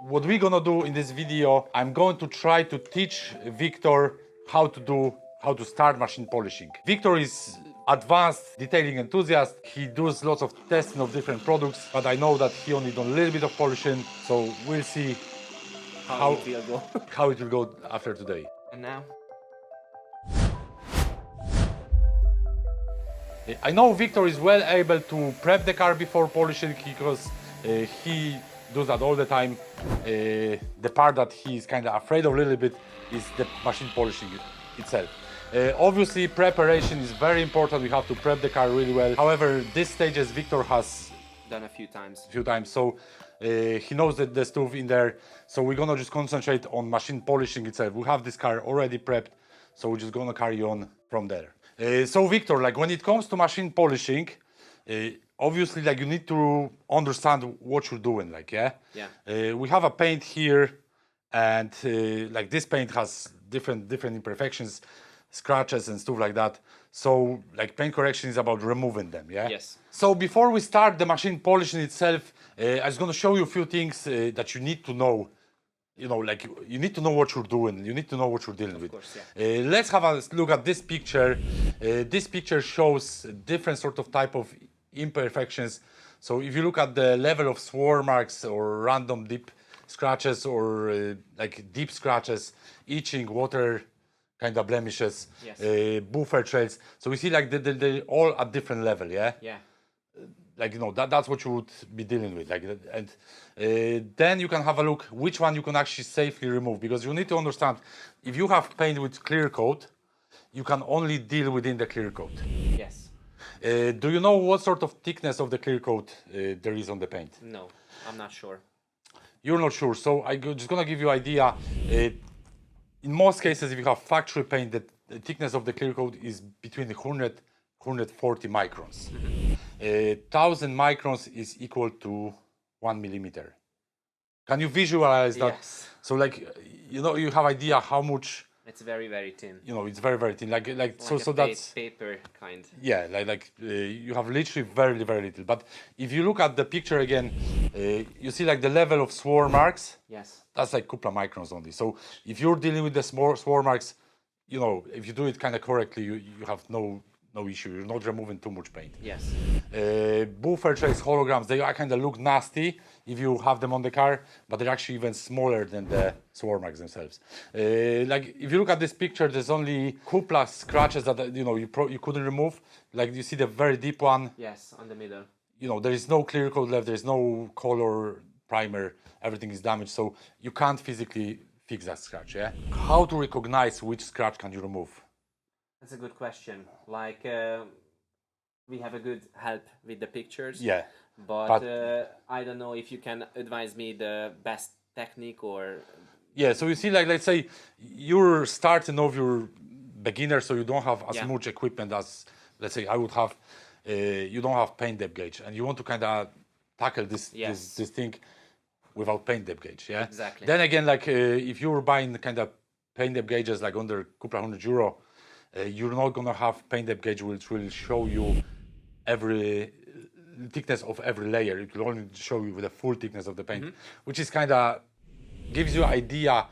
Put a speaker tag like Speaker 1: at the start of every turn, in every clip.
Speaker 1: what we're gonna do in this video, I'm going to try to teach Victor how to start machine polishing. Victor is advanced detailing enthusiast. He does lots of testing of different products, but I know that he only done a little bit of polishing, so we'll see
Speaker 2: how it will go.
Speaker 1: how it will go after today.
Speaker 2: And now?
Speaker 1: I know Victor is well able to prep the car before polishing because he does that all the time. The part that he's kind of afraid of a little bit is the machine polishing itself. Obviously, preparation is very important. We have to prep the car really well. However, these stages Victor has
Speaker 2: Done a few times.
Speaker 1: so he knows that the stuff in there. So we're gonna just concentrate on machine polishing itself. We have this car already prepped, so we're just gonna carry on from there. So Victor, like when it comes to machine polishing, obviously like you need to understand what you're doing, like yeah. We have a paint here, and like this paint has different imperfections, scratches and stuff like that. So like paint correction is about removing them, yeah?
Speaker 2: Yes.
Speaker 1: So before we start the machine polishing itself, I was gonna show you a few things that you need to know. You know, like you need to know what you're doing. You need to know what you're dealing with.
Speaker 2: Of course, yeah.
Speaker 1: Let's have a look at this picture. This picture shows different sort of type of imperfections. So if you look at the level of swirl marks or random deep scratches or like deep scratches, itching, water kind of blemishes,
Speaker 2: Yes.
Speaker 1: buffer trails. So we see like they're all at different level, yeah?
Speaker 2: Yeah.
Speaker 1: Like, you know, that's what you would be dealing with. Like, and then you can have a look which one you can actually safely remove, because you need to understand, if you have paint with clear coat, you can only deal within the clear coat.
Speaker 2: Yes.
Speaker 1: Do you know what sort of thickness of the clear coat there is on the paint?
Speaker 2: No, I'm not sure.
Speaker 1: You're not sure, so I'm just gonna give you an idea. In most cases, if you have factory paint, the thickness of the clear coat is between 100 140 microns. 1000 microns is equal to 1 millimeter. Can you visualize that?
Speaker 2: Yes.
Speaker 1: So like, you know, you have idea how much,
Speaker 2: It's very, very thin.
Speaker 1: you know, it's very, very thin. Like so
Speaker 2: a
Speaker 1: that's,
Speaker 2: paper kind.
Speaker 1: yeah, you have literally very, very little. But if you look at the picture again, you see like the level of swirl marks.
Speaker 2: Yes.
Speaker 1: That's like couple of microns only. So if you're dealing with the swirl marks, you know, if you do it kind of correctly, you have no issue. You're not removing too much paint.
Speaker 2: Yes.
Speaker 1: Buffer trace holograms, they kind of look nasty if you have them on the car, but they're actually even smaller than the swirl marks themselves. Like if you look at this picture, there's only couple of scratches that you know you couldn't remove. Like you see the very deep one.
Speaker 2: Yes, on the middle.
Speaker 1: You know, there is no clear coat left. There's no color primer. Everything is damaged, so you can't physically fix that scratch. Yeah. How to recognize which scratch can you remove?
Speaker 2: That's a good question. Like, we have a good help with the pictures.
Speaker 1: Yeah.
Speaker 2: But I don't know if you can advise me the best technique or...
Speaker 1: Yeah, so you see, like, let's say you're starting off, you're beginner, so you don't have as much equipment as, let's say, I would have. You don't have paint depth gauge, and you want to kind of tackle this thing without paint depth gauge, yeah?
Speaker 2: Exactly.
Speaker 1: Then again, like, if you're buying kind of paint depth gauges, like under a couple of €100, you're not gonna have paint depth gauge which will show you every thickness of every layer. It will only show you the full thickness of the paint, which is kind of gives you idea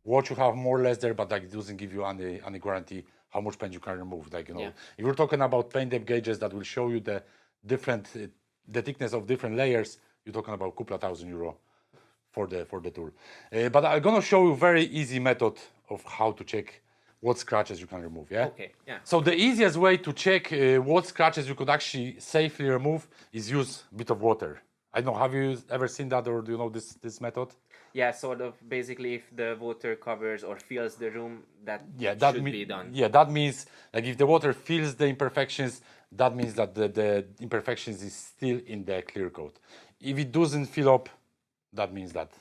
Speaker 1: what you have more or less there, but like it doesn't give you any guarantee how much paint you can remove. Like, you know, if you're talking about paint depth gauges that will show you the different the thickness of different layers, you're talking about a couple of €1,000 for the tool. But I'm gonna show you very easy method of how to check what scratches you can remove, yeah?
Speaker 2: Okay, yeah.
Speaker 1: So the easiest way to check what scratches you could actually safely remove is use a bit of water. I don't know, have you ever seen that, or do you know this method?
Speaker 2: Yeah, sort of, basically if the water covers or fills the room, that should be done.
Speaker 1: Yeah, that means, like if the water fills the imperfections, that means that the imperfections is still in the clear coat. If it doesn't fill up, that means that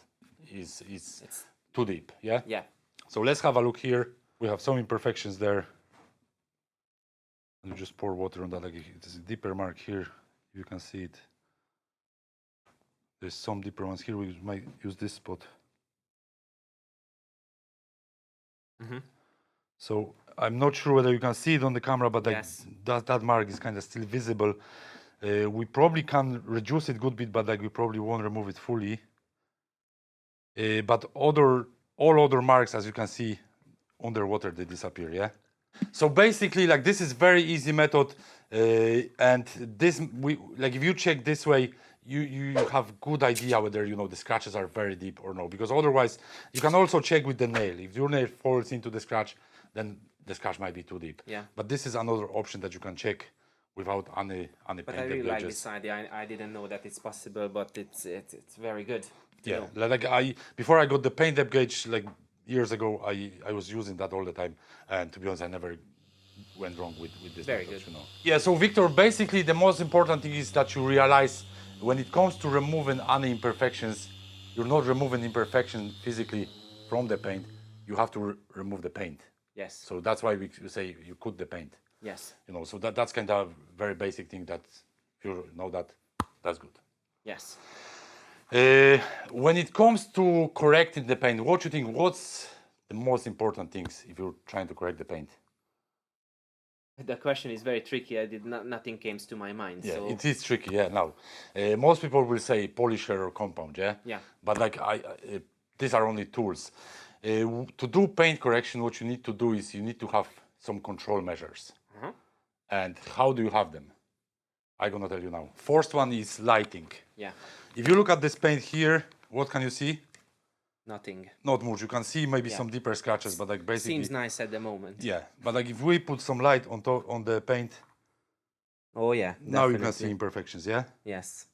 Speaker 1: it's too deep, yeah?
Speaker 2: Yeah.
Speaker 1: So let's have a look here. We have some imperfections there. You just pour water on that, like it's a deeper mark here. You can see it. There's some deeper ones here. We might use this spot. So I'm not sure whether you can see it on the camera, but like that mark is kind of still visible. We probably can reduce it a good bit, but like we probably won't remove it fully. But all other marks, as you can see, underwater, they disappear, yeah? So basically, like, this is very easy method, and this, if you check this way, you have good idea whether, you know, the scratches are very deep or no, because otherwise, you can also check with the nail. If your nail falls into the scratch, then the scratch might be too deep.
Speaker 2: Yeah.
Speaker 1: But this is another option that you can check without any
Speaker 2: But I
Speaker 1: painted
Speaker 2: really like
Speaker 1: gauges.
Speaker 2: this idea. I didn't know that it's possible, but it's very good. to
Speaker 1: Yeah,
Speaker 2: know.
Speaker 1: like before I got the paint depth gauge, like years ago, I was using that all the time, and to be honest, I never went wrong with this
Speaker 2: Very
Speaker 1: method,
Speaker 2: good.
Speaker 1: you know. Yeah, so Victor, basically the most important thing is that you realize when it comes to removing any imperfections, you're not removing imperfection physically from the paint. You have to remove the paint.
Speaker 2: Yes.
Speaker 1: So that's why we say you coat the paint.
Speaker 2: Yes.
Speaker 1: You know, so that's kind of very basic thing that if you know that, that's good.
Speaker 2: Yes.
Speaker 1: When it comes to correcting the paint, what do you think? What's the most important things if you're trying to correct the paint?
Speaker 2: The question is very tricky. I did not. Nothing came to my mind.
Speaker 1: Yeah,
Speaker 2: so
Speaker 1: it is tricky. Yeah, now most people will say polisher or compound. Yeah.
Speaker 2: Yeah.
Speaker 1: But like these are only tools. To do paint correction, what you need to do is you need to have some control measures. And how do you have them? I'm gonna tell you now. First one is lighting.
Speaker 2: yeah,
Speaker 1: If you look at this paint here, what can you see?
Speaker 2: nothing.
Speaker 1: Not much. You can see maybe
Speaker 2: Yeah.
Speaker 1: some deeper scratches, but like basically.
Speaker 2: Seems nice at the moment.
Speaker 1: Yeah, but like if we put some light on top on the paint,
Speaker 2: Oh yeah.
Speaker 1: now you can
Speaker 2: definitely.
Speaker 1: see imperfections. Yeah.
Speaker 2: Yes.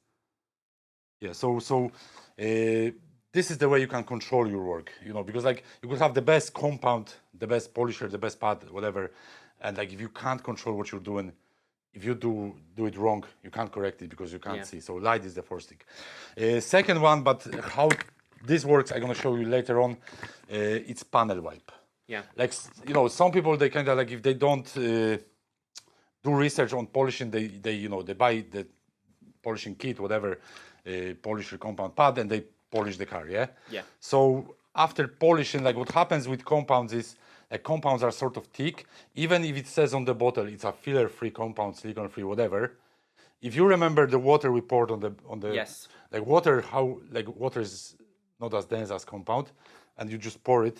Speaker 1: Yeah. So this is the way you can control your work. You know, because like you could have the best compound, the best polisher, the best pad, whatever, and like if you can't control what you're doing, if you do it wrong, you can't correct it because you can't
Speaker 2: Yeah.
Speaker 1: see. So light is the first thing. Second one, but how this works, I'm gonna show you later on. It's panel wipe.
Speaker 2: Yeah.
Speaker 1: Like you know, some people they kind of like if they don't do research on polishing, they you know they buy the polishing kit, whatever, polisher compound pad, and they polish the car. Yeah.
Speaker 2: Yeah.
Speaker 1: So after polishing, like what happens with compounds is like compounds are sort of thick. Even if it says on the bottle it's a filler-free compound, silicone-free, whatever. If you remember the water we poured on the
Speaker 2: Yes.
Speaker 1: like water is not as dense as compound, and you just pour it,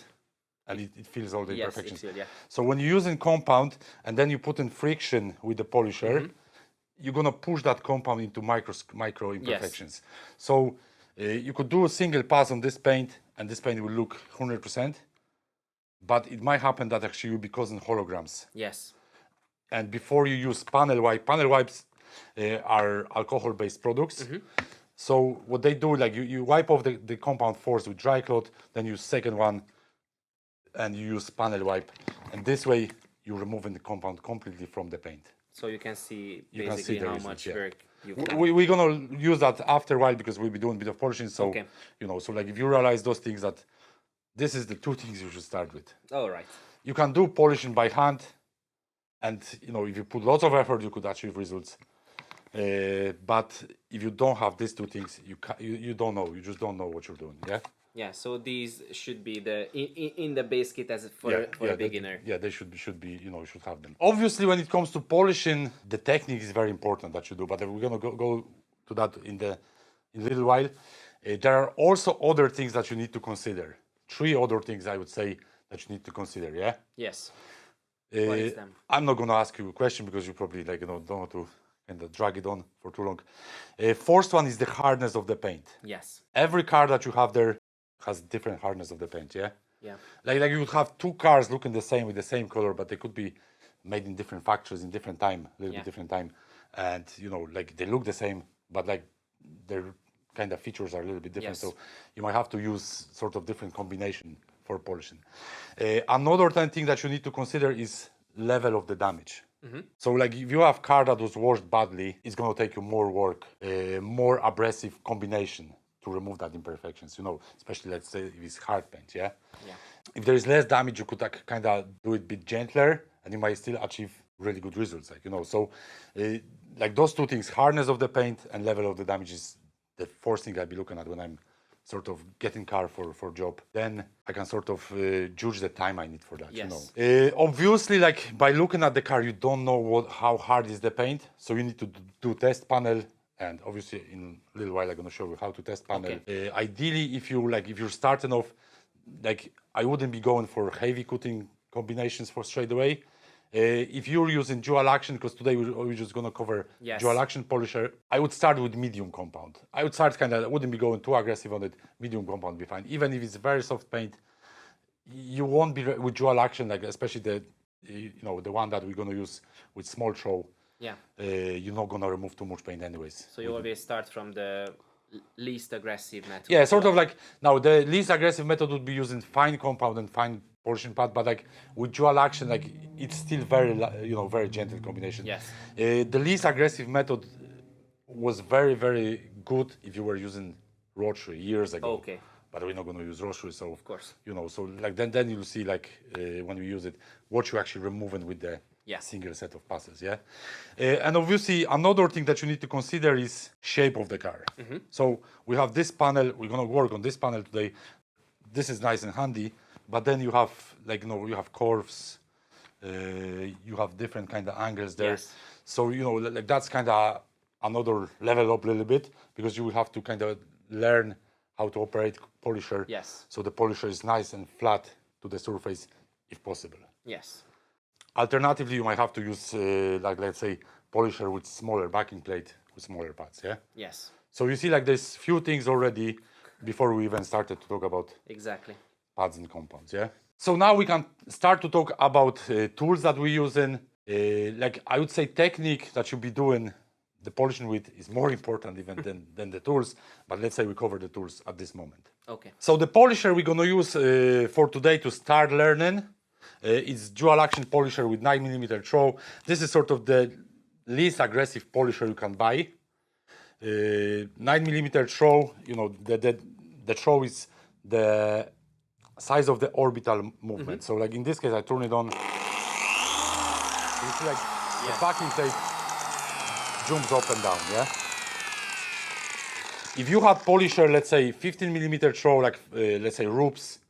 Speaker 1: and it fills all the
Speaker 2: Yes.
Speaker 1: imperfections.
Speaker 2: It's, yeah.
Speaker 1: So when you're using compound and then you put in friction with the polisher, you're gonna push that compound into micro imperfections. So you could do a single pass on this paint, and this paint will look 100%. But it might happen that actually you'll be causing holograms.
Speaker 2: Yes.
Speaker 1: And before you use panel wipes are alcohol-based products. So what they do, like you wipe off the compound first with dry cloth, then you second one, and you use panel wipe. And this way, you're removing the compound completely from the paint.
Speaker 2: So you can see
Speaker 1: You can
Speaker 2: basically
Speaker 1: see the
Speaker 2: how
Speaker 1: results,
Speaker 2: much
Speaker 1: yeah.
Speaker 2: work you've done.
Speaker 1: We're gonna use that after a while because we'll be doing a bit of polishing. So,
Speaker 2: Okay.
Speaker 1: you know, so like if you realize those things, that this is the two things you should start with.
Speaker 2: All right.
Speaker 1: You can do polishing by hand, and you know if you put lots of effort, you could achieve results. But if you don't have these two things, you don't know. You just don't know what you're doing. Yeah.
Speaker 2: Yeah. So these should be the in the base kit as for a beginner.
Speaker 1: They should be. You know, you should have them. Obviously, when it comes to polishing, the technique is very important that you do. But we're gonna go to that in a little while. There are also other things that you need to consider. 3 other things I would say that you need to consider. Yeah.
Speaker 2: Yes. What is them?
Speaker 1: I'm not gonna ask you a question because you probably like don't want to kind of drag it on for too long. First one is the hardness of the paint.
Speaker 2: Yes.
Speaker 1: Every car that you have there has different hardness of the paint. Yeah.
Speaker 2: Yeah.
Speaker 1: Like you would have 2 cars looking the same with the same color, but they could be made in different factories in different time, a little bit different time, and you know like they look the same, but like their kind of features are a little bit different.
Speaker 2: Yes.
Speaker 1: So you might have to use sort of different combination for polishing. Another thing that you need to consider is level of the damage. So like if you have car that was washed badly, it's going to take you more work, more abrasive combination to remove that imperfections, you know, especially let's say if it's hard paint, yeah?
Speaker 2: Yeah.
Speaker 1: If there is less damage, you could kind of do it a bit gentler and you might still achieve really good results, like, you know. So like those 2 things, hardness of the paint and level of the damage is the first thing I'll be looking at when I'm sort of getting car for job. Then I can sort of judge the time I need for that,
Speaker 2: Yes.
Speaker 1: you know. Obviously, like by looking at the car, you don't know how hard is the paint. So you need to do test panel And obviously, in a little while, I'm going to show you how to test panel.
Speaker 2: Okay.
Speaker 1: Ideally, if you're starting off, like I wouldn't be going for heavy cutting combinations for straight away. If you're using dual action, because today we're just going to cover
Speaker 2: Yes.
Speaker 1: dual action polisher, I would start with medium compound. I would start I wouldn't be going too aggressive on it. Medium compound would be fine. Even if it's very soft paint, you won't be with dual action, like especially the one that we're going to use with small throw.
Speaker 2: Yeah.
Speaker 1: You're not going to remove too much paint anyways.
Speaker 2: So you always start from the least aggressive method.
Speaker 1: Yeah, sort of like, now the least aggressive method would be using fine compound and fine polishing pad, but like with dual action, like it's still very, very gentle combination.
Speaker 2: Yes.
Speaker 1: The least aggressive method was very, very good if you were using rotary years ago.
Speaker 2: Okay.
Speaker 1: But we're not going to use rotary, so
Speaker 2: Of course.
Speaker 1: So like then you'll see like when we use it, what you're actually removing with the
Speaker 2: Yeah.
Speaker 1: single set of passes, yeah. And obviously another thing that you need to consider is shape of the car. So we have this panel. We're going to work on this panel today. This is nice and handy, but then you have you have curves. You have different kind of angles there.
Speaker 2: Yes.
Speaker 1: So like that's kind of another level up a little bit, because you will have to kind of learn how to operate polisher.
Speaker 2: Yes.
Speaker 1: So the polisher is nice and flat to the surface, if possible.
Speaker 2: Yes.
Speaker 1: Alternatively, you might have to use, let's say, polisher with smaller backing plate with smaller pads, yeah?
Speaker 2: Yes.
Speaker 1: So you see, like, there's few things already before we even started to talk about
Speaker 2: Exactly.
Speaker 1: pads and compounds, yeah? So now we can start to talk about tools that we're using. Like, I would say technique that you'll be doing the polishing with is more important even than the tools, but let's say we cover the tools at this moment.
Speaker 2: Okay.
Speaker 1: So the polisher we're going to use for today to start learning is dual action polisher with 9mm throw. This is sort of the least aggressive polisher you can buy. 9mm throw, the throw is the size of the orbital movement. So like in this case, I turn it on. You see like the backing plate jumps up and down, yeah? If you had polisher, let's say 15mm throw, like let's say Rubes.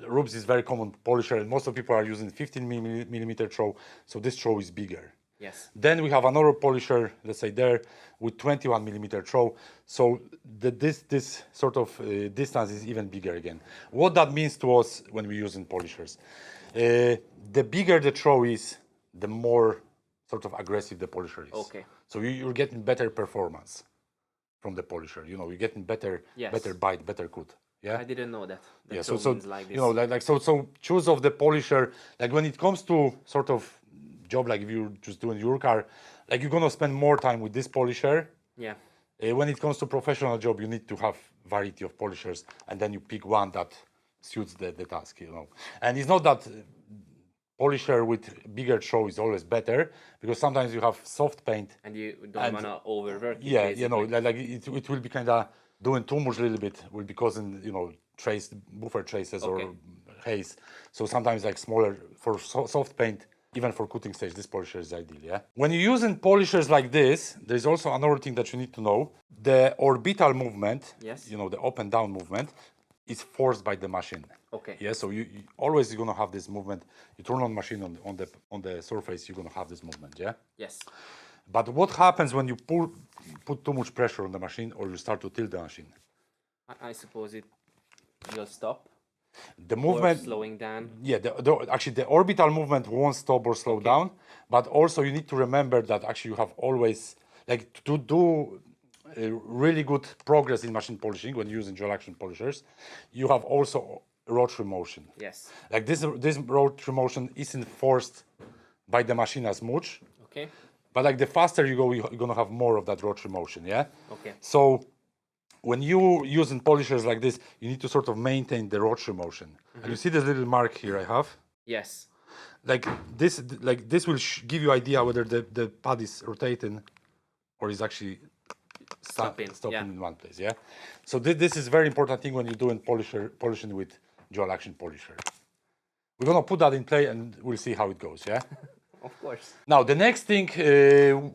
Speaker 1: Rubes is very common polisher, and most of people are using 15mm throw, so this throw is bigger.
Speaker 2: Yes.
Speaker 1: Then we have another polisher, let's say there, with 21mm throw, so this sort of distance is even bigger again. What that means to us when we're using polishers, the bigger the throw is, the more sort of aggressive the polisher is.
Speaker 2: Okay.
Speaker 1: So you're getting better performance from the polisher. You're getting better bite, better cut. Yeah.
Speaker 2: I didn't know that.
Speaker 1: Yeah. So
Speaker 2: like this.
Speaker 1: so choose of the polisher. Like when it comes to sort of job, like if you're just doing your car, like you're gonna spend more time with this polisher.
Speaker 2: Yeah.
Speaker 1: When it comes to professional job, you need to have variety of polishers, and then you pick one that suits the task. And it's not that polisher with bigger throw is always better, because sometimes you have soft paint
Speaker 2: And you don't want to overwork it.
Speaker 1: yeah,
Speaker 2: basically.
Speaker 1: like it will be kind of doing too much a little bit, will be causing, buffer traces
Speaker 2: Okay.
Speaker 1: or haze. So sometimes like smaller, for soft paint, even for cutting stage, this polisher is ideal, yeah? When you're using polishers like this, there's also another thing that you need to know. The orbital movement,
Speaker 2: Yes.
Speaker 1: the up and down movement, is forced by the machine.
Speaker 2: Okay.
Speaker 1: Yeah, so you always you're gonna have this movement. You turn on machine on the surface, you're gonna have this movement, yeah?
Speaker 2: Yes.
Speaker 1: But what happens when you put too much pressure on the machine, or you start to tilt the machine?
Speaker 2: I suppose it will stop.
Speaker 1: The movement,
Speaker 2: Or slowing down.
Speaker 1: yeah, actually the orbital movement won't stop or slow down, but also you need to remember that actually you have always, like, to do really good progress in machine polishing when using dual action polishers, you have also rotary motion.
Speaker 2: Yes.
Speaker 1: Like this rotary motion isn't forced by the machine as much,
Speaker 2: Okay.
Speaker 1: but like the faster you go, you're gonna have more of that rotary motion, yeah?
Speaker 2: Okay.
Speaker 1: So when you using polishers like this, you need to sort of maintain the rotary motion. And you see this little mark here I have?
Speaker 2: Yes.
Speaker 1: Like this will give you idea whether the pad is rotating or is actually stopping
Speaker 2: yeah.
Speaker 1: in one place, yeah? So this is very important thing when you're doing polishing with dual action polisher. We're gonna put that in play and we'll see how it goes, yeah?
Speaker 2: Of course.
Speaker 1: Now the next thing,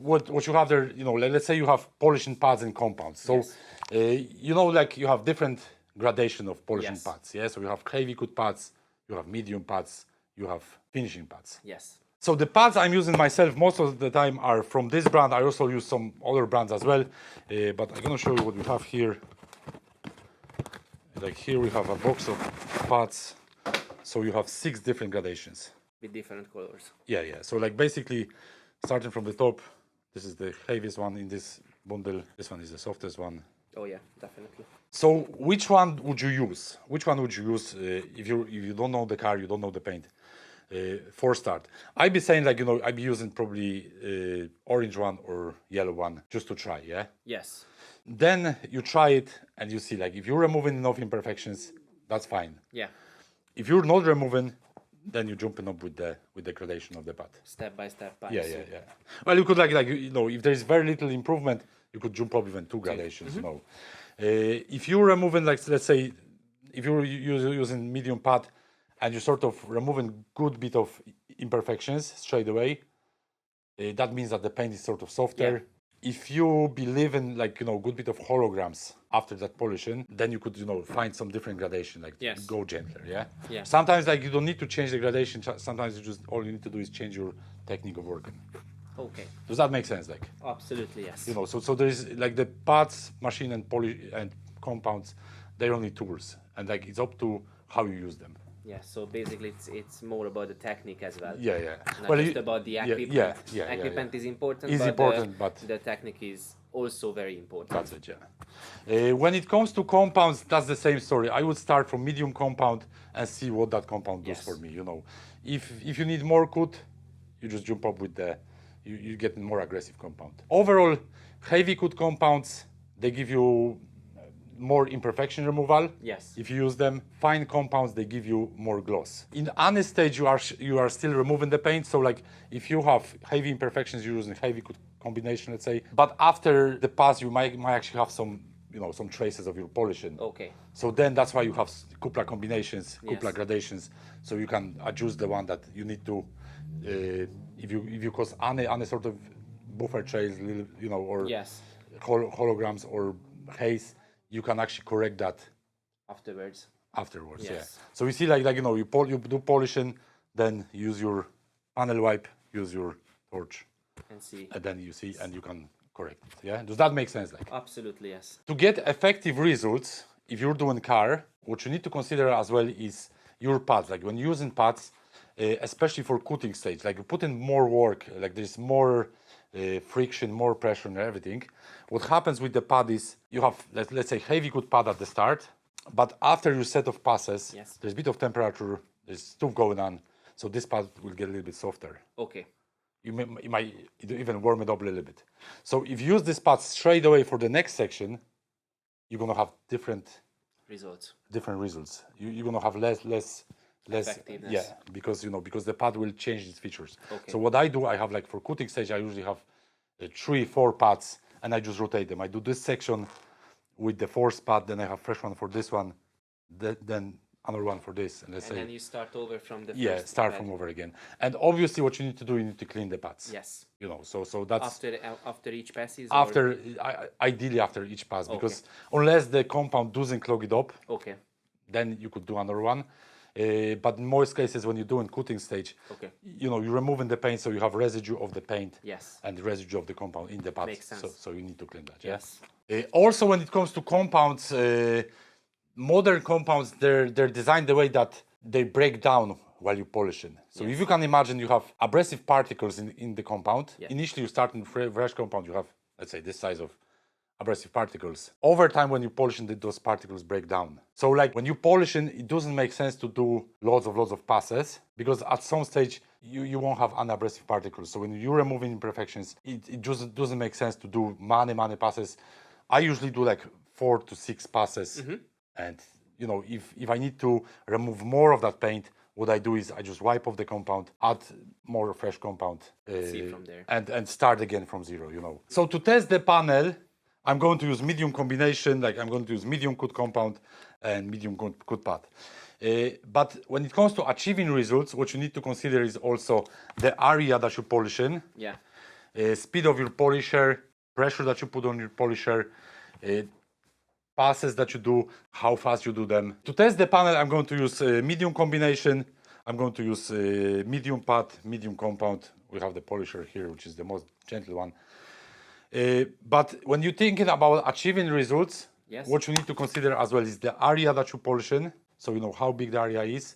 Speaker 1: what you have there, let's say you have polishing pads and compounds. So, like you have different gradation of polishing pads. Yeah. So you have heavy cut pads, you have medium pads, you have finishing pads.
Speaker 2: Yes.
Speaker 1: So the pads I'm using myself most of the time are from this brand. I also use some other brands as well, but I'm gonna show you what we have here. Like here we have a box of pads, so you have 6 different gradations.
Speaker 2: With different colors.
Speaker 1: Yeah. So like basically, starting from the top, this is the heaviest one in this bundle. This one is the softest one.
Speaker 2: Oh yeah, definitely.
Speaker 1: So which one would you use? Which one would you use if you don't know the car, you don't know the paint? For start, I'd be saying like I'd be using probably orange one or yellow one just to try. Yeah.
Speaker 2: Yes.
Speaker 1: Then you try it and you see like if you're removing enough imperfections, that's fine.
Speaker 2: Yeah.
Speaker 1: If you're not removing, then you're jumping up with the gradation of the pad.
Speaker 2: Step by step.
Speaker 1: Yeah. Well, you could like if there is very little improvement, you could jump up even 2 gradations. If you're removing like let's say, if you're using medium pad, and you're sort of removing good bit of imperfections straight away, that means that the paint is sort of softer.
Speaker 2: Yeah.
Speaker 1: If you believe in like good bit of holograms after that polishing, then you could find some different gradation, like
Speaker 2: Yes.
Speaker 1: go gentler.
Speaker 2: Yeah.
Speaker 1: Sometimes like you don't need to change the gradation. Sometimes you just all you need to do is change your technique of working.
Speaker 2: Okay.
Speaker 1: Does that make sense? Like
Speaker 2: Absolutely yes.
Speaker 1: so there is like the pads, machine, and polish and compounds. They're only tools, and like it's up to how you use them.
Speaker 2: Yeah. So basically, it's more about the technique as well.
Speaker 1: Yeah.
Speaker 2: Not just about the equipment.
Speaker 1: Yeah.
Speaker 2: Equipment is important.
Speaker 1: Is
Speaker 2: but
Speaker 1: important, but
Speaker 2: the technique is also very important.
Speaker 1: that's it. Yeah. When it comes to compounds, that's the same story. I would start from medium compound and see what that compound does
Speaker 2: Yes.
Speaker 1: for me. If you need more coat, you just jump up with you get more aggressive compound. Overall, heavy coat compounds, they give you more imperfection removal.
Speaker 2: Yes.
Speaker 1: If you use them. Fine compounds, they give you more gloss. In any stage, you are still removing the paint. So like if you have heavy imperfections, you're using heavy combination, let's say. But after the pass, you might actually have some some traces of your polishing.
Speaker 2: Okay.
Speaker 1: So then that's why you have kupla combinations, kupla
Speaker 2: Yes.
Speaker 1: gradations. So you can adjust the one that you need to. If you cause any sort of buffer trails, or
Speaker 2: Yes.
Speaker 1: holograms or haze, you can actually correct that
Speaker 2: Afterwards.
Speaker 1: afterwards.
Speaker 2: Yes.
Speaker 1: Yeah. So you see, you do polishing, then use your panel wipe, use your torch,
Speaker 2: And see.
Speaker 1: and then you see, and you can correct it. Yeah. Does that make sense? Like
Speaker 2: Absolutely yes.
Speaker 1: to get effective results, if you're doing car, what you need to consider as well is your pads. Like when using pads, especially for cutting stage, like you put in more work, like there's more friction, more pressure and everything. What happens with the pad is you have, let's say, heavy cut pad at the start, but after your set of passes,
Speaker 2: Yes.
Speaker 1: there's a bit of temperature, there's stuff going on, so this pad will get a little bit softer.
Speaker 2: Okay.
Speaker 1: You might even warm it up a little bit. So if you use this pad straight away for the next section, you're gonna have different
Speaker 2: Results.
Speaker 1: results. You're gonna have less
Speaker 2: Effectiveness.
Speaker 1: yeah, because because the pad will change its features.
Speaker 2: Okay.
Speaker 1: So what I do, I have like for cutting stage, I usually have 3-4 pads, and I just rotate them. I do this section with the force pad, then I have fresh one for this one, then another one for this, and let's
Speaker 2: And
Speaker 1: say
Speaker 2: then you start over from the first
Speaker 1: start
Speaker 2: pad.
Speaker 1: from over again. And obviously, what you need to do, you need to clean the pads.
Speaker 2: Yes.
Speaker 1: So that's
Speaker 2: After each passes.
Speaker 1: after ideally after each pass, because unless the compound doesn't clog it up,
Speaker 2: Okay.
Speaker 1: then you could do another one. But in most cases, when you're doing cutting stage,
Speaker 2: Okay.
Speaker 1: you're removing the paint, so you have residue of the paint
Speaker 2: Yes.
Speaker 1: and the residue of the compound in the pad.
Speaker 2: Makes sense.
Speaker 1: So you need to clean that.
Speaker 2: Yes.
Speaker 1: Also, when it comes to compounds, modern compounds, they're designed the way that they break down while you're polishing. So if you can imagine, you have abrasive particles in the compound.
Speaker 2: Yeah.
Speaker 1: Initially, you start in fresh compound, you have, let's say, this size of abrasive particles. Over time, when you polishing, those particles break down. So like when you polishing, it doesn't make sense to do lots of passes, because at some stage you won't have unabrasive particles. So when you're removing imperfections, it just doesn't make sense to do many passes. I usually do like 4 to 6 passes. And if I need to remove more of that paint, what I do is I just wipe off the compound, add more fresh compound,
Speaker 2: See from there.
Speaker 1: and start again from zero. So to test the panel, I'm going to use medium combination, like I'm going to use medium cut compound and medium cut pad. But when it comes to achieving results, what you need to consider is also the area that you polish in,
Speaker 2: Yeah.
Speaker 1: speed of your polisher, pressure that you put on your polisher, passes that you do, how fast you do them. To test the panel, I'm going to use medium combination. I'm going to use medium pad, medium compound. We have the polisher here, which is the most gentle one. But when you're thinking about achieving results,
Speaker 2: Yes.
Speaker 1: what you need to consider as well is the area that you polish in. So you know how big the area is.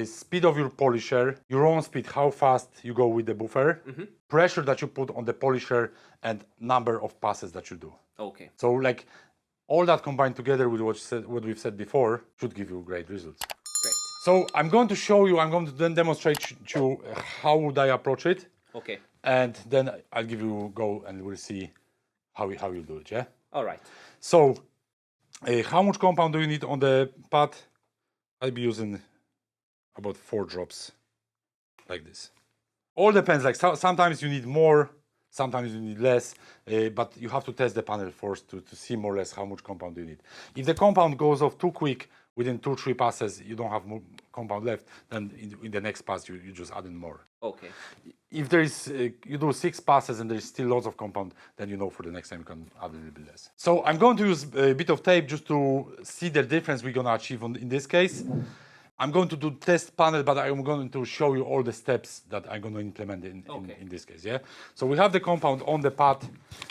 Speaker 1: Speed of your polisher, your own speed, how fast you go with the buffer, pressure that you put on the polisher, and number of passes that you do.
Speaker 2: Okay.
Speaker 1: So like all that combined together with what we've said before should give you great results.
Speaker 2: Great.
Speaker 1: So I'm going to show you, I'm going to then demonstrate to you how would I approach it.
Speaker 2: Okay.
Speaker 1: And then I'll give you a go and we'll see how you do it, yeah?
Speaker 2: All right.
Speaker 1: So how much compound do you need on the pad? I'll be using about 4 drops like this. All depends, like sometimes you need more, sometimes you need less, but you have to test the panel first to see more or less how much compound you need. If the compound goes off too quick, within 2-3 passes you don't have more compound left, then in the next pass you just add in more.
Speaker 2: Okay.
Speaker 1: If there is, you do 6 passes and there is still lots of compound, then you know for the next time you can add a little bit less. So I'm going to use a bit of tape just to see the difference we're going to achieve in this case. I'm going to do test panel, but I'm going to show you all the steps that I'm going to implement in this case. Yeah. So we have the compound on the pad.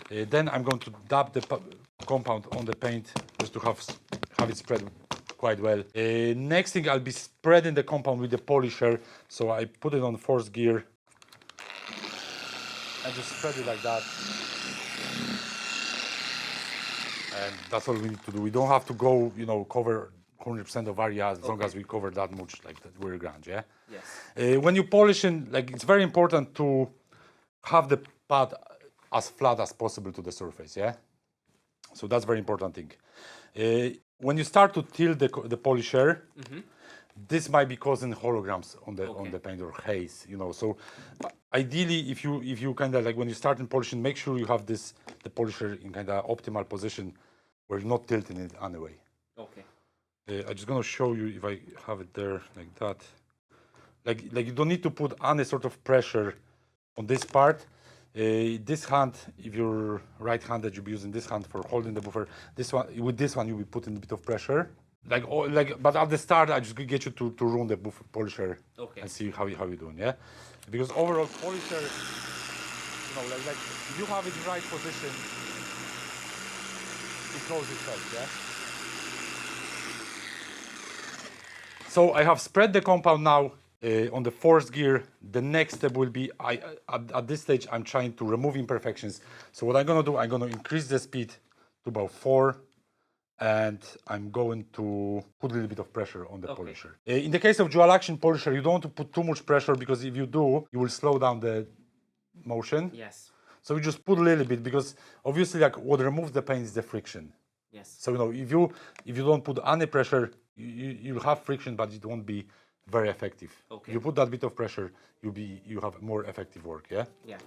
Speaker 1: Then I'm going to dab the compound on the paint just to have it spread quite well. Next thing, I'll be spreading the compound with the polisher. So I put it on 4th gear and just spread it like that. And that's all we need to do. We don't have to go, cover 100% of area as long as we cover that much, like that, we're grand, yeah?
Speaker 2: Yes.
Speaker 1: When you polishing, like it's very important to have the pad as flat as possible to the surface, yeah? So that's very important thing. When you start to tilt the polisher, this might be causing holograms on the paint or haze, So ideally, if you kind of like when you start in polishing, make sure you have the polisher in kind of optimal position where you're not tilting it anyway.
Speaker 2: Okay.
Speaker 1: I'm just gonna show you if I have it there like that. Like you don't need to put any sort of pressure on this part. This hand, if you're right-handed, you'll be using this hand for holding the buffer. With this one, you'll be putting a bit of pressure. But at the start, I just get you to run the buffer polisher and see how you're doing, yeah. Because overall polisher, like if you have it in the right position, it goes itself, yeah. So I have spread the compound now on the 4th gear. The next step will be, at this stage, I'm trying to remove imperfections. So what I'm going to do, I'm going to increase the speed to about 4, and I'm going to put a little bit of pressure on the polisher. In the case of dual action polisher, you don't want to put too much pressure, because if you do, you will slow down the motion.
Speaker 2: Yes.
Speaker 1: So you just put a little bit, because obviously like what removes the paint is the friction.
Speaker 2: Yes.
Speaker 1: So if you don't put any pressure, you'll have friction, but it won't be very effective.
Speaker 2: Okay.
Speaker 1: If you put that bit of pressure, you have more effective work, yeah?
Speaker 2: Yeah.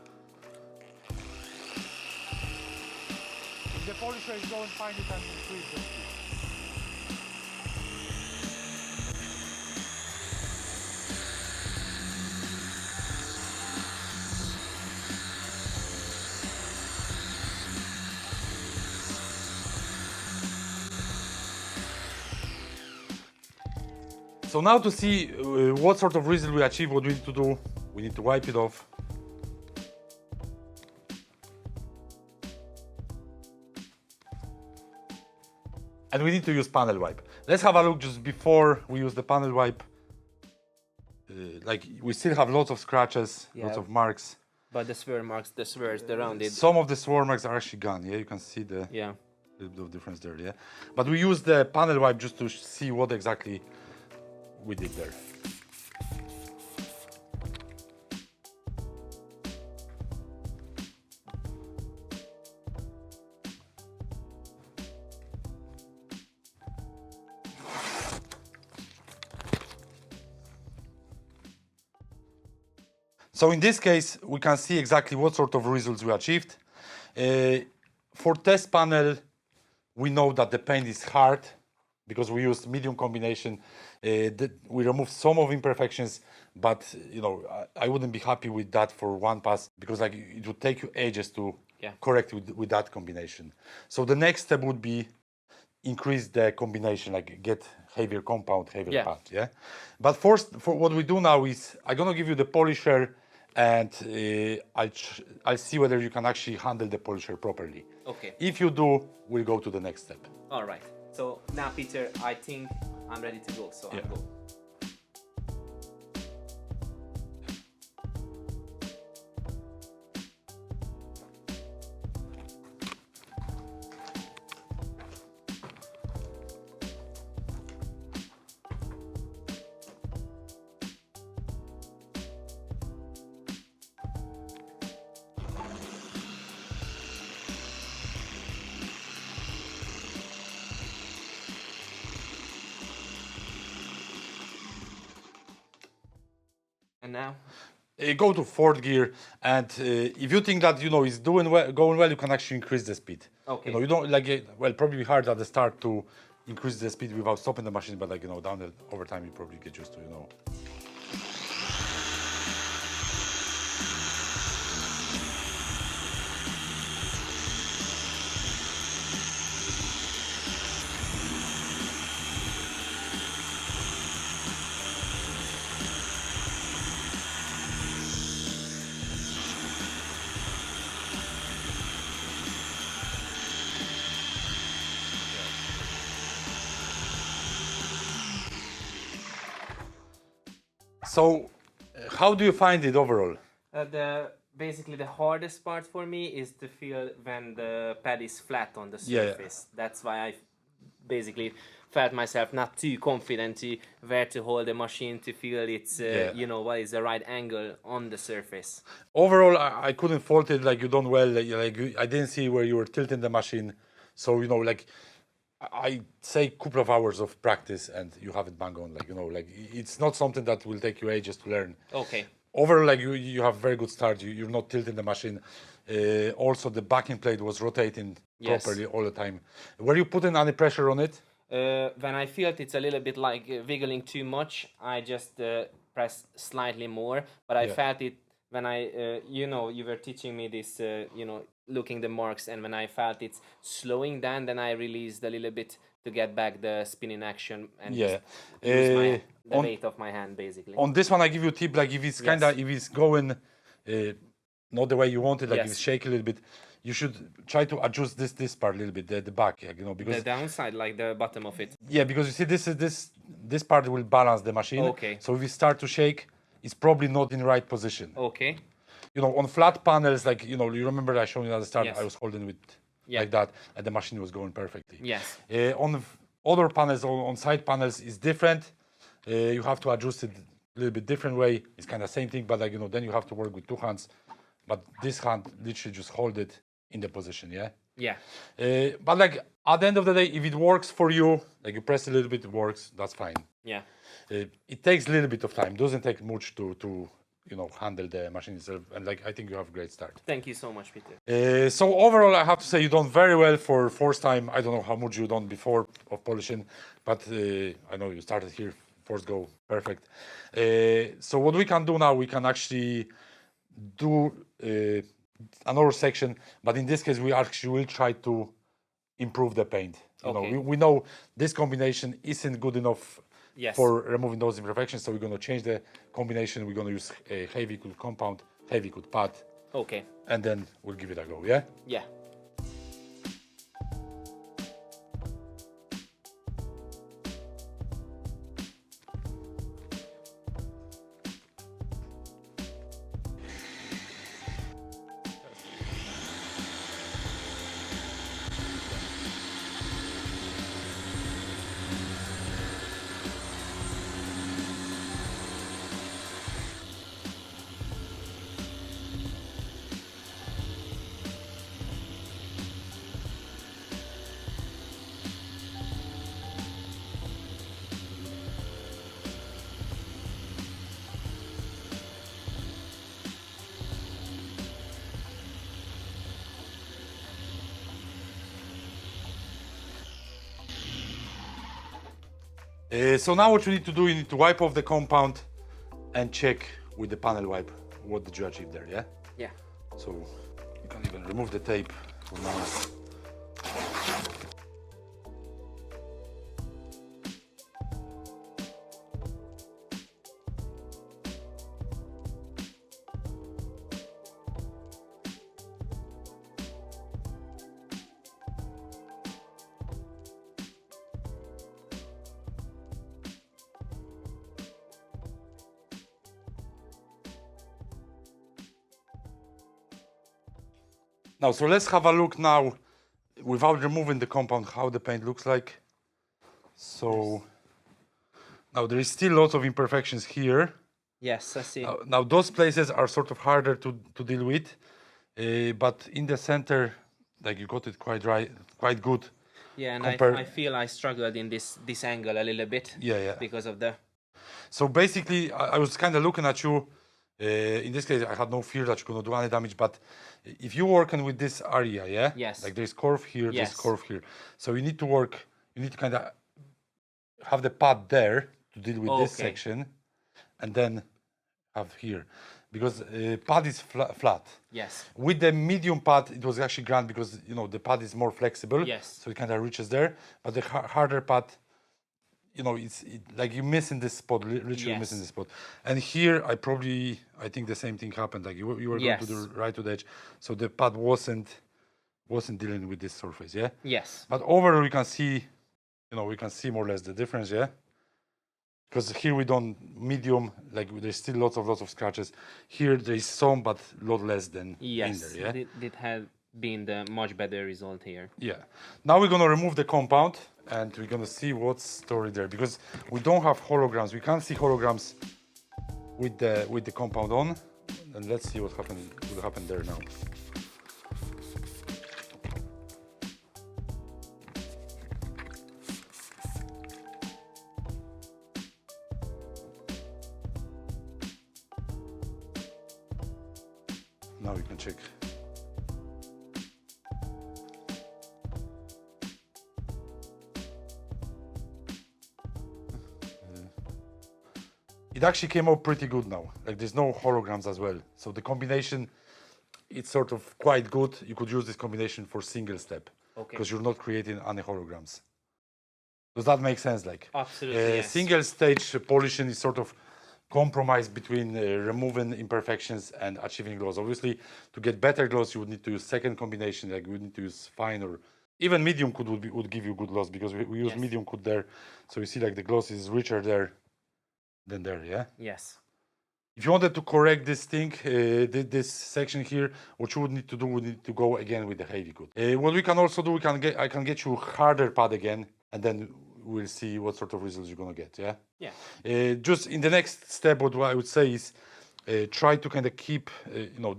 Speaker 1: If the polisher is going fine, you can increase the speed. So now to see what sort of result we achieve, what we need to do, we need to wipe it off. And we need to use panel wipe. Let's have a look just before we use the panel wipe. Like we still have lots of scratches, lots of marks.
Speaker 2: But the swirl marks, the swirls, the rounded.
Speaker 1: Some of the swirl marks are actually gone, yeah? You can see the little bit of difference there, yeah? But we use the panel wipe just to see what exactly we did there. So in this case, we can see exactly what sort of results we achieved. For test panel, we know that the paint is hard because we used medium combination. We removed some of imperfections, but I wouldn't be happy with that for one pass, because like it would take you ages to correct with that combination. So the next step would be increase the combination, like get heavier compound, heavier
Speaker 2: Yeah.
Speaker 1: pad, yeah? But first, for what we do now is, I'm gonna give you the polisher and I'll see whether you can actually handle the polisher properly.
Speaker 2: Okay.
Speaker 1: If you do, we'll go to the next step.
Speaker 2: All right. So now, Peter, I think I'm ready to go. So
Speaker 1: Yeah.
Speaker 2: I'll go. And now?
Speaker 1: Go to fourth gear, and if you think that it's doing well, going well, you can actually increase the speed.
Speaker 2: Okay.
Speaker 1: You don't like it. Well, probably hard at the start to increase the speed without stopping the machine, but down the over time you probably get used to. So, how do you find it overall?
Speaker 2: Basically the hardest part for me is to feel when the pad is flat on the
Speaker 1: Yeah.
Speaker 2: surface. That's why I basically felt myself not too confident to where to hold the machine to feel it's what is the right angle on the surface.
Speaker 1: Overall, I couldn't fault it. Like you done well. I didn't see where you were tilting the machine. So I say couple of hours of practice and you have it bang on. It's not something that will take you ages to learn.
Speaker 2: Okay.
Speaker 1: Overall, you have very good start. You're not tilting the machine. Also, the backing plate was rotating
Speaker 2: Yes.
Speaker 1: properly all the time. Were you putting any pressure on it?
Speaker 2: When I felt it's a little bit like wiggling too much, I just press slightly more. But I
Speaker 1: Yeah.
Speaker 2: felt it when you were teaching me this, looking the marks, and when I felt it's slowing down, then I released a little bit to get back the spinning action and
Speaker 1: Yeah.
Speaker 2: just use the
Speaker 1: on-
Speaker 2: weight of my hand basically.
Speaker 1: On this one, I give you a tip. Like if it's if it's going not the way you want it, like if
Speaker 2: Yes.
Speaker 1: it's shaky a little bit, you should try to adjust this part a little bit, the back, because
Speaker 2: The downside, like the bottom of it.
Speaker 1: yeah, because you see this part will balance the machine.
Speaker 2: Okay.
Speaker 1: So if you start to shake, it's probably not in the right position.
Speaker 2: Okay.
Speaker 1: On flat panels, you remember I showed you at the start,
Speaker 2: Yes.
Speaker 1: I was holding with
Speaker 2: Yeah.
Speaker 1: like that, and the machine was going perfectly.
Speaker 2: Yes.
Speaker 1: On other panels, on side panels, is different. You have to adjust it a little bit different way. It's kind of same thing, but then you have to work with two hands. But this hand literally just hold it in the position, yeah.
Speaker 2: Yeah.
Speaker 1: But at the end of the day, if it works for you, you press a little bit, it works. That's fine.
Speaker 2: Yeah.
Speaker 1: It takes a little bit of time. Doesn't take much to handle the machine itself. And I think you have a great start.
Speaker 2: Thank you so much, Peter.
Speaker 1: So overall, I have to say you done very well for first time. I don't know how much you done before of polishing, but I know you started here, first go, perfect. So what we can do now, we can actually do another section, but in this case, we actually will try to improve the paint.
Speaker 2: Okay.
Speaker 1: We know this combination isn't good enough
Speaker 2: Yes.
Speaker 1: for removing those imperfections, so we're going to change the combination. We're going to use a heavy coat compound, heavy coat pad,
Speaker 2: Okay.
Speaker 1: and then we'll give it a go, yeah?
Speaker 2: Yeah.
Speaker 1: So now what you need to do, you need to wipe off the compound and check with the panel wipe what did you achieve there, yeah?
Speaker 2: Yeah.
Speaker 1: So you can even remove the tape for now. Now, so let's have a look now, without removing the compound, how the paint looks like. So, now there is still lots of imperfections here.
Speaker 2: Yes, I see.
Speaker 1: Now those places are sort of harder to deal with, but in the center, like you got it quite good.
Speaker 2: Yeah, and
Speaker 1: compare-
Speaker 2: I feel I struggled in this angle a little bit.
Speaker 1: Yeah.
Speaker 2: Because of the.
Speaker 1: So basically, I was kind of looking at you. In this case, I had no fear that you're gonna do any damage. But if you're working with this area, yeah,
Speaker 2: Yes.
Speaker 1: like there's curve here,
Speaker 2: Yes.
Speaker 1: there's curve here. So you need to work. You need to kind of have the pad there to deal with this
Speaker 2: Okay.
Speaker 1: section, and then have here, because pad is flat.
Speaker 2: Yes.
Speaker 1: With the medium pad, it was actually grand because the pad is more flexible.
Speaker 2: Yes.
Speaker 1: So it kind of reaches there. But the harder pad, it's like you're missing this spot, literally
Speaker 2: Yes.
Speaker 1: missing this spot. And here, I think the same thing happened. Like you were going to the right to the edge, so the pad wasn't dealing with this surface. Yeah.
Speaker 2: Yes.
Speaker 1: But overall, we can see, we can see more or less the difference. Yeah. Because here we don't medium, like there's still lots of scratches. Here there is some, but a lot less than
Speaker 2: Yes.
Speaker 1: in there, yeah?
Speaker 2: It had been the much better result here.
Speaker 1: Yeah. Now we're gonna remove the compound and we're gonna see what's stored there, because we don't have holograms. We can't see holograms with the compound on. And let's see what will happen there now. Now we can check. It actually came out pretty good now. Like there's no holograms as well. So the combination, it's sort of quite good. You could use this combination for single step.
Speaker 2: Okay.
Speaker 1: Because you're not creating any holograms. Does that make sense? Like
Speaker 2: Absolutely. Yes.
Speaker 1: single stage polishing is sort of compromise between removing imperfections and achieving gloss. Obviously, to get better gloss, you would need to use second combination. Like you would need to use fine or even medium coat would give you good gloss, because we use
Speaker 2: Yes.
Speaker 1: medium coat there. So you see like the gloss is richer there than there, yeah?
Speaker 2: Yes.
Speaker 1: If you wanted to correct this thing, this section here, what you would need to do, would need to go again with the heavy coat. What we can also do, I can get you harder pad again, and then we'll see what sort of results you're gonna get, yeah?
Speaker 2: Yeah.
Speaker 1: Just in the next step, what I would say is try to kind of keep,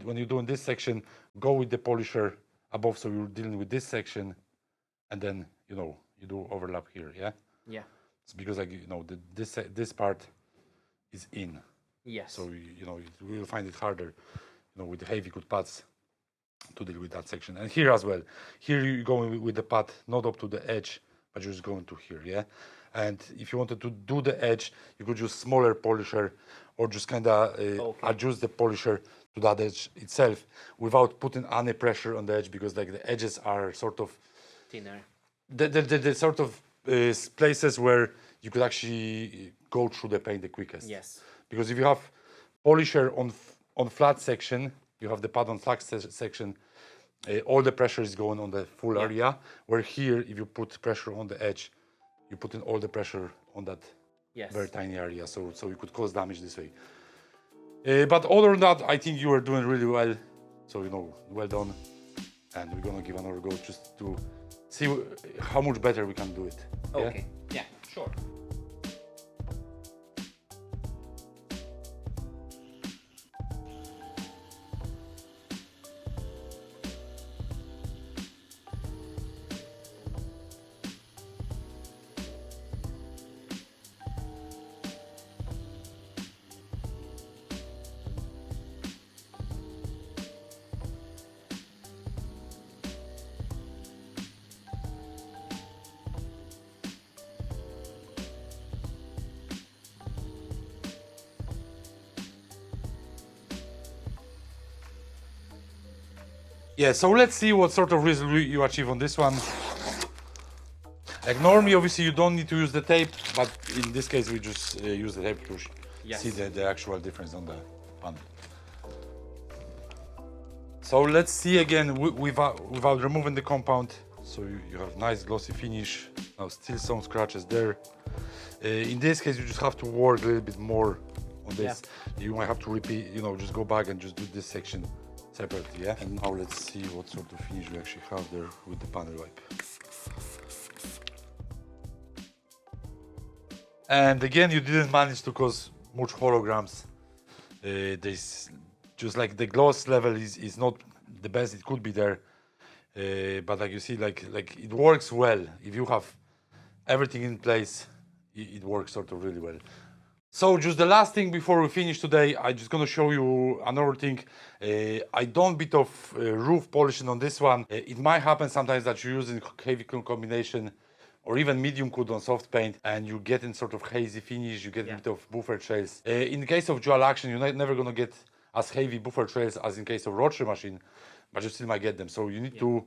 Speaker 1: when you're doing this section, go with the polisher above, so you're dealing with this section, and then, you do overlap here, yeah?
Speaker 2: Yeah.
Speaker 1: It's because like, this part is in.
Speaker 2: Yes.
Speaker 1: So, you will find it harder, with the heavy coat pads to deal with that section. And here as well. Here you go with the pad not up to the edge, but you're just going to here, yeah? And if you wanted to do the edge, you could use smaller polisher or just kind of adjust the polisher to that edge itself without putting any pressure on the edge, because like the edges are sort of
Speaker 2: thinner.
Speaker 1: The sort of places where you could actually go through the paint the quickest.
Speaker 2: Yes.
Speaker 1: Because if you have polisher on flat section, you have the pad on flat section, all the pressure is going on the full area. Where here, if you put pressure on the edge, you put in all the pressure on that very tiny area. So you could cause damage this way. But other than that, I think you are doing really well. So well done. And we're gonna give another go just to see how much better we can do it.
Speaker 2: Okay. Yeah, sure.
Speaker 1: Yeah, so let's see what sort of result you achieve on this one. Like normally, obviously, you don't need to use the tape, but in this case, we just use the tape to see the actual difference on the panel. So let's see again without removing the compound. So you have nice glossy finish. Now still some scratches there. In this case, you just have to work a little bit more on this. You might have to repeat, just go back and just do this section separately, yeah? And now let's see what sort of finish we actually have there with the panel wipe. And again, you didn't manage to cause much holograms. There's just like the gloss level is not the best it could be there. But like you see, like it works well. If you have everything in place, it works sort of really well. So just the last thing before we finish today, I'm just gonna show you another thing. I done bit of roof polishing on this one. It might happen sometimes that you're using heavy combination or even medium coat on soft paint and you get in sort of hazy finish, you get a bit of buffer trails. In the case of dual action, you're never gonna get as heavy buffer trails as in case of rotary machine, but you still might get them. So you need to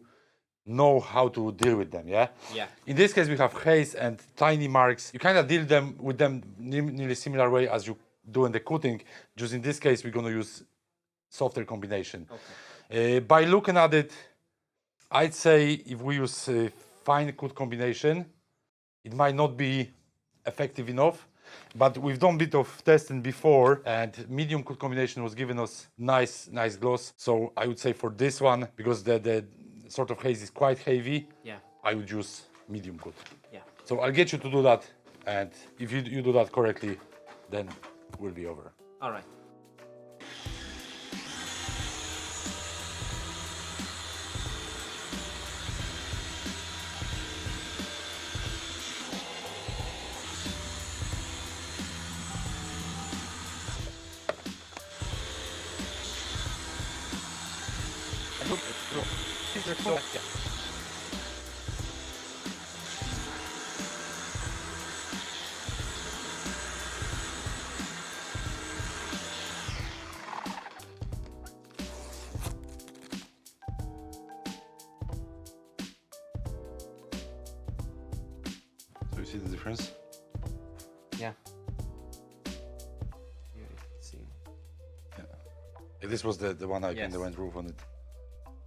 Speaker 1: know how to deal with them, yeah?
Speaker 2: Yeah.
Speaker 1: In this case, we have haze and tiny marks. You kind of deal with them nearly similar way as you do in the coating. Just in this case, we're going to use softer combination. Okay. By looking at it, I'd say if we use fine coat combination, it might not be effective enough. But we've done a bit of testing before, and medium coat combination was giving us nice gloss. So I would say for this one, because the sort of haze is quite heavy, I would use medium coat.
Speaker 2: Yeah.
Speaker 1: So I'll get you to do that, and if you do that correctly, then we'll be over.
Speaker 2: All right.
Speaker 1: So you see the difference?
Speaker 2: Yeah.
Speaker 1: This was the one I kind of
Speaker 2: Yes.
Speaker 1: went roof on it.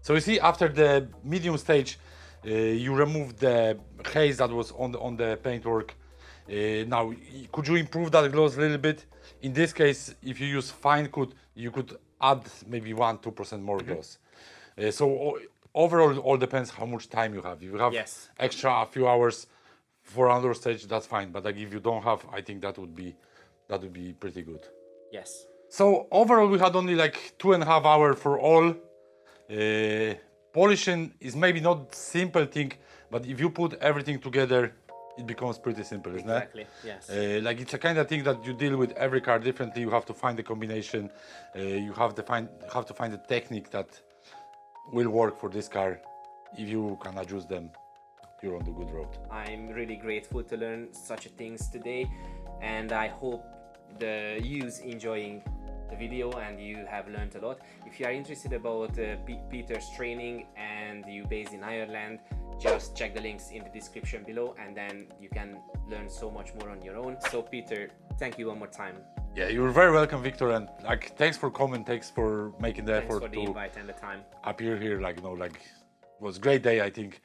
Speaker 1: So you see, after the medium stage, you remove the haze that was on the paintwork. Now, could you improve that gloss a little bit? In this case, if you use fine coat, you could add maybe 1-2% more gloss. So overall, it all depends how much time you have. If you have extra a few hours for another stage, that's fine. But like if you don't have, I think that would be pretty good.
Speaker 2: Yes.
Speaker 1: So overall, we had only like 2.5 hours for all. Polishing is maybe not simple thing, but if you put everything together, it becomes pretty simple, isn't it?
Speaker 2: Exactly. Yes.
Speaker 1: Like it's a kind of thing that you deal with every car differently. You have to find the combination. You have to find a technique that will work for this car. If you can adjust them, you're on the good road.
Speaker 2: I'm really grateful to learn such things today, and I hope the you's enjoying the video and you have learned a lot. If you are interested about Peter's training and you based in Ireland, just check the links in the description below, and then you can learn so much more on your own. So Peter, thank you one more time.
Speaker 1: Yeah, you're very welcome, Victor, and like thanks for coming, thanks for making the effort
Speaker 2: for the
Speaker 1: to
Speaker 2: invite and the time.
Speaker 1: appear here. Like it was a great day, I think.